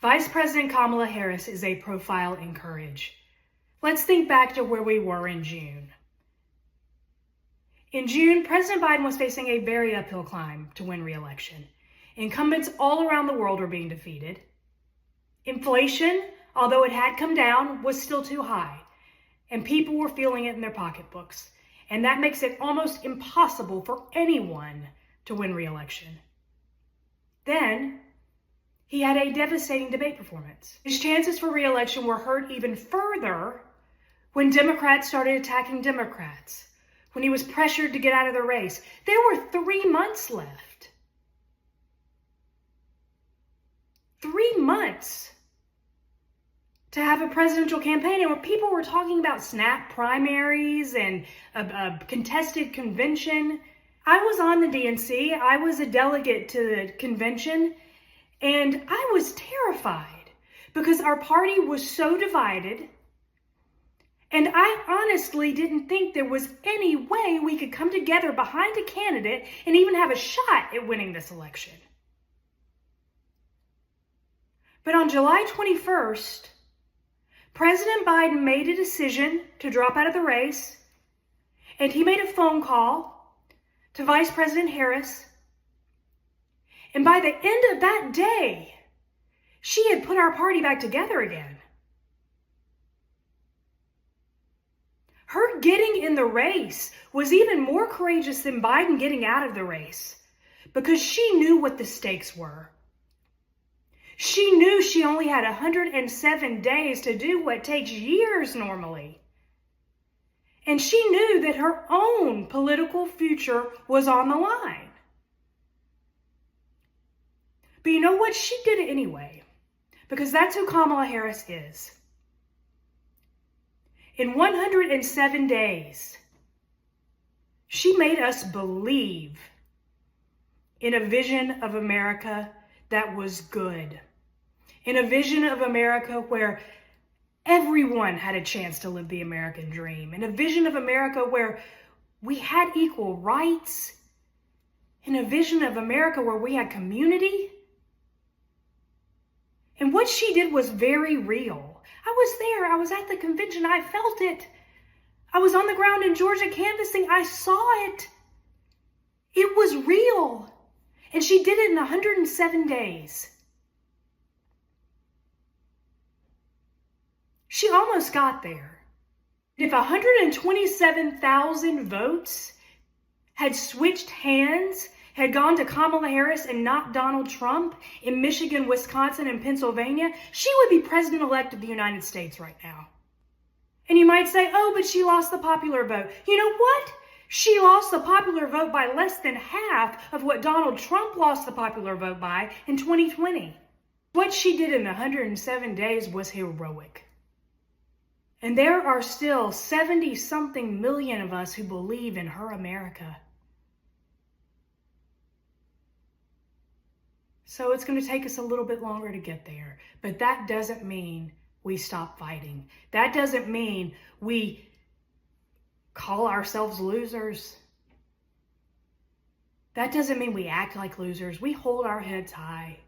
Vice President Kamala Harris is a profile in courage. Let's think back to where we were in June. In June, President Biden was facing a very uphill climb to win re-election. Incumbents all around the world were being defeated. Inflation, although it had come down, was still too high, and people were feeling it in their pocketbooks. And that makes it almost impossible for anyone to win re-election. Then, he had a devastating debate performance. His chances for re-election were hurt even further when Democrats started attacking Democrats, when he was pressured to get out of the race. There were 3 months left. 3 months to have a presidential campaign, and when people were talking about snap primaries and a contested convention. I was on the DNC. I was a delegate to the convention, and I was terrified because our party was so divided, and I honestly didn't think there was any way we could come together behind a candidate and even have a shot at winning this election. But on July 21st, President Biden made a decision to drop out of the race, and he made a phone call to Vice President Harris. And by the end of that day, she had put our party back together again. Her getting in the race was even more courageous than Biden getting out of the race, because she knew what the stakes were. She knew she only had 107 days to do what takes years normally. And she knew that her own political future was on the line. But you know what? She did it anyway, because that's who Kamala Harris is. In 107 days, she made us believe in a vision of America that was good, in a vision of America where everyone had a chance to live the American dream, in a vision of America where we had equal rights, in a vision of America where we had community. And what she did was very real. I was there. I was at the convention. I felt it. I was on the ground in Georgia canvassing. I saw it. It was real. And she did it in 107 days. She almost got there. If 127,000 votes had switched hands, had gone to Kamala Harris and not Donald Trump in Michigan, Wisconsin, and Pennsylvania, she would be president-elect of the United States right now. And you might say, oh, but she lost the popular vote. You know what? She lost the popular vote by less than half of what Donald Trump lost the popular vote by in 2020. What she did in 107 days was heroic. And there are still 70-something million of us who believe in her America. So it's going to take us a little bit longer to get there. But that doesn't mean we stop fighting. That doesn't mean we call ourselves losers. That doesn't mean we act like losers. We hold our heads high.